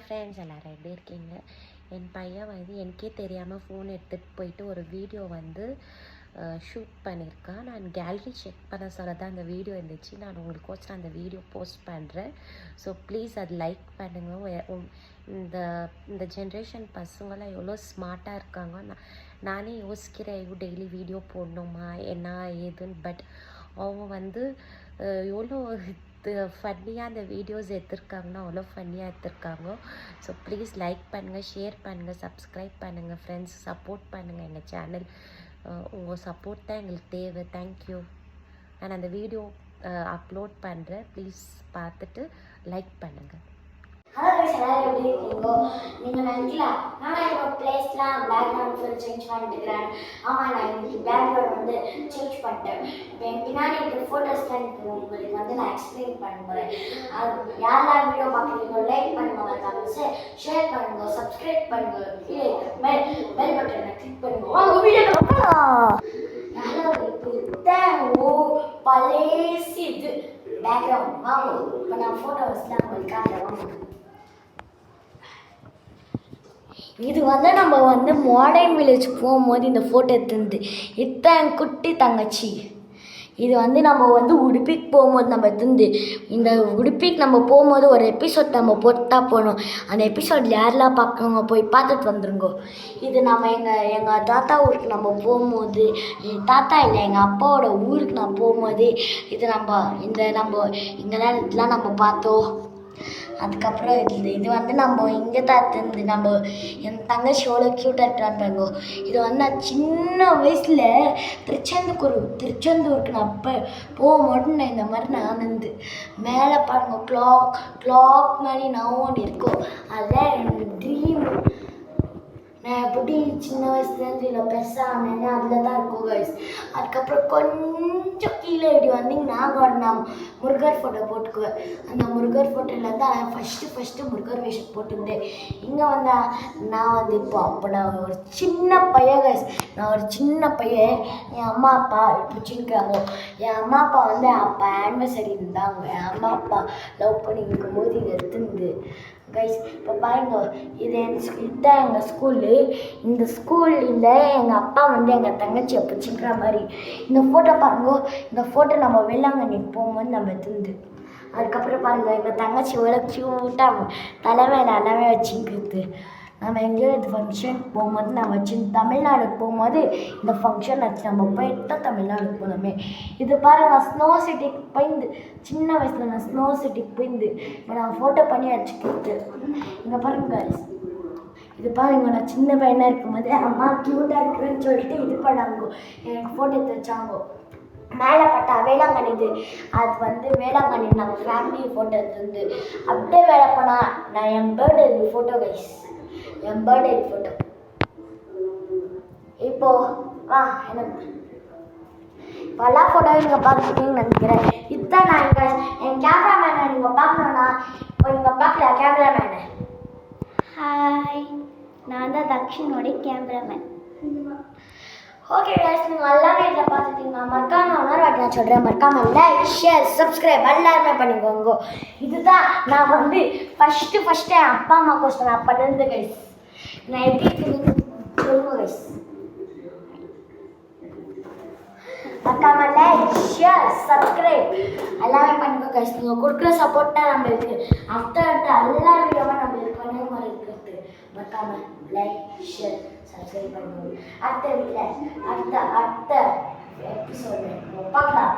Friends எல்லோரும் எப்படி இருக்கீங்க? என் பையன் வந்து எனக்கே தெரியாமல் ஃபோன் எடுத்துகிட்டு போயிட்டு ஒரு வீடியோ வந்து ஷூட் பண்ணியிருக்கான். நான் கேலரி செக் பண்ண சொல்ல தான் அந்த வீடியோ இருந்துச்சு. நான் உங்களுக்கோசரம் அந்த வீடியோ போஸ்ட் பண்ணுறேன். ஸோ ப்ளீஸ் அது லைக் பண்ணுங்கள். இந்த இந்த ஜென்ரேஷன் பசங்களாம் எவ்வளோ ஸ்மார்ட்டாக இருக்காங்க. நானே யோசிக்கிறேன், டெய்லி வீடியோ போடணுமா என்ன ஏதுன்னு. பட் அவங்க வந்து எவ்வளோ ஃபன்னியாக அந்த வீடியோஸ் எடுத்திருக்காங்கன்னா அவ்வளோ ஃபன்னியாக எடுத்திருக்காங்க. ஸோ ப்ளீஸ் லைக் பண்ணுங்கள், ஷேர் பண்ணுங்கள், சப்ஸ்கிரைப் பண்ணுங்கள் ஃப்ரெண்ட்ஸ். சப்போர்ட் பண்ணுங்கள் எங்கள் சேனல். உங்கள் சப்போர்ட் தான் எங்களுக்கு தேவை. தேங்க்யூ. நான் அந்த வீடியோ அப்லோட் பண்ணுறேன். ப்ளீஸ் பார்த்துட்டு லைக் பண்ணுங்கள். ஹலோ கைஸ், எல்லாரும் எப்படி இருக்கீங்க? நீங்கள் நினைக்கலாம் நான் இப்போ பிளேஸ்லாம் பேக்ரவுண்ட் ஃபுல் சேஞ்ச் பண்ணிட்டுக்கிறேன். ஆமாம், நான் இன்னைக்கு பேக்ரவுண்ட் வந்து சேஞ்ச் பண்ணிட்டேன். இப்போ என் பின்னாடி இருக்கிற ஃபோட்டோஸ்லாம் உங்களுக்கு வந்து நான் எக்ஸ்பிளைன் பண்ணுறேன். அது யாரெல்லாம் வீடியோ பார்க்குறீங்களோ லைக் பண்ணுங்க, கமெண்ட்ஸ் ஷேர் பண்ணுங்க, சப்ஸ்கிரைப் பண்ணுங்க, கீழே பெல் பட்டனை கிளிக் பண்ணுங்க. வாங்க வீடியோ பார்க்கலாம். ஹலோ, இப்போ இதுதான் பழசு இது பேக்ரவுண்ட். வாங்க இப்போ நான் ஃபோட்டோஸ்லாம் உங்களுக்கு காட்டுறேன். இது வந்து நம்ம வந்து மாடர்ன் வில்லேஜ் போகும்போது இந்த ஃபோட்டோ எடுத்துருந்து இத்தான் குட்டி தங்கச்சி. இது வந்து நம்ம வந்து உடுப்பிக்கு போகும்போது நம்ம எடுத்துருந்து. இந்த உடுப்பிக்கு நம்ம போகும்போது ஒரு எபிசோட் நம்ம போட்டால் போகணும். அந்த எபிசோட் யாரெல்லாம் பார்க்கணுங்க போய் பார்த்துட்டு வந்துருங்கோ. இது நம்ம எங்கள் தாத்தா ஊருக்கு நம்ம போகும்போது, எங்கள் தாத்தா இல்லை எங்கள் அப்பாவோட ஊருக்கு நான் போகும்போது இது நம்ம இங்கெல்லாம் இதெல்லாம் நம்ம பார்த்தோம். அதுக்கப்புறம் இது வந்து நம்ம இங்கே தான் இருந்து நம்ம என் தங்கச்சி எவ்வளோ க்யூட்டாக இருக்கிறாங்க. இது வந்து நான் சின்ன வயசில் திருச்செந்தூருக்கு நான் அப்போ போகும்போது நான் இந்த மாதிரி நான் இருந்து மேலே பாருங்க கிளாக் மாதிரி நான் ஓடி இருக்கோம். அதுதான் என்னோட ட்ரீம். நான் எப்படி சின்ன வயசுலேருந்து இல்லை பெருசாக ஆனேன்னு அதில் தான் இருக்கும் கைஸ். அதுக்கப்புறம் கொஞ்சம் கீழே இப்படி வந்தீங்கன்னா நான் முருகர் ஃபோட்டோ போட்டுக்குவேன். அந்த முருகர் ஃபோட்டோவில் தான் ஃபஸ்ட்டு முருகர் வேஷம் போட்டிருந்தேன். இங்கே வந்தால் நான் வந்து அப்போ நான் ஒரு சின்ன பையன் கைஸ். நான் ஒரு சின்ன பையன். என் அம்மா அப்பா பிடிச்சிருக்காங்க. என் அம்மா அப்பா வந்து அப்போ ஆனிவர்சரி இருந்தாங்க. என் அம்மா அப்பா லவ் பண்ணி இருக்கும்போது இது எடுத்துருந்து கைஸ். இப்போ பாருங்க, இதுதான் எங்கள் ஸ்கூலு. இந்த ஸ்கூலில் எங்கள் அப்பா வந்து எங்கள் தங்கச்சியை பிடிச்சிக்கிற மாதிரி இந்த ஃபோட்டோ பாருங்க. இந்த ஃபோட்டோ நம்ம வேளாங்கண்ணிக்கு போகும்போது நம்ம எடுத்துருந்து. அதுக்கப்புறம் பாருங்கள் எங்கள் தங்கச்சி எவ்வளோ க்யூட்டாக தலைமையில வச்சுக்கிறது. நம்ம எங்கேயோ இது ஃபங்க்ஷன் போகும்போது நான் தமிழ்நாடுக்கு போகும்போது இந்த ஃபங்க்ஷன் வச்சு நம்ம போயிட்டு தமிழ்நாடுக்கு போனோமே. இது பாருங்கள், நான் ஸ்னோ சிட்டிக்கு போயிருந்து சின்ன வயசில் நான் ஸ்னோ சிட்டிக்கு போயிருந்து இப்போ நான் ஃபோட்டோ பண்ணி வச்சுக்கிட்டு. இங்கே பாருங்க, இது பாருங்க, நான் சின்ன பையனாக இருக்கும்போது அம்மா க்யூட்டாக இருக்குன்னு சொல்லிட்டு இது பண்ணாங்க, எனக்கு ஃபோட்டோ எடுத்து வச்சாங்க. மேலே பட்டா வேளாங்கண்ணி. இது அது வந்து வேளாங்கண்ணி நாங்கள் ஃபேமிலி ஃபோட்டோ எடுத்து அப்படியே வேலை போனால் நான் என் பர்த்டே ஃபோட்டோ கைஸ். என் பர்த்டே ஃபோட்டோ இப்போ எனக்கு எல்லா ஃபோட்டோவும் நீங்கள் பார்த்துருக்கீங்கன்னு நினைக்கிறேன். இதுதான் நான் என் கேமராமேனை நீங்கள் பார்க்கணுன்னா இப்போ நீங்கள் பார்க்கல கேமராமேனை. ஹாய், நான் தான் தக்ஷனோடைய கேமராமேன். ஓகே கைஸ், நீங்கள் எல்லாமே இதில் பார்த்துட்டீங்க. மறக்காம இன்னொரு வாட்டி நான் சொல்கிறேன், மறக்காம லைக் ஷேர் சப்ஸ்கிரைப் எல்லாருமே பண்ணிக்கோங்க. இதுதான் நான் வந்து ஃபஸ்ட்டு என் அப்பா அம்மா கோசம் நான் பண்ணிருந்து கைஸ். நான் எப்படி இருக்குன்னு சொல்லுங்க கைஸ். மறக்காம லைக் ஷேர் சப்ஸ்கிரைப் எல்லாமே பண்ணிக்கோ கைஸ். நீங்கள் கொடுக்குற சப்போர்ட் தான் நம்மளுக்கு அடுத்த எல்லா வீடியோவும் நம்மளுக்கு பண்ண மாதிரி இருக்கிறது. மறக்காம லைக் ஷேர் சப்ஸ்கிரைப் பண்ணுவோம். அடுத்த எபிசோட் பார்க்கலாம்.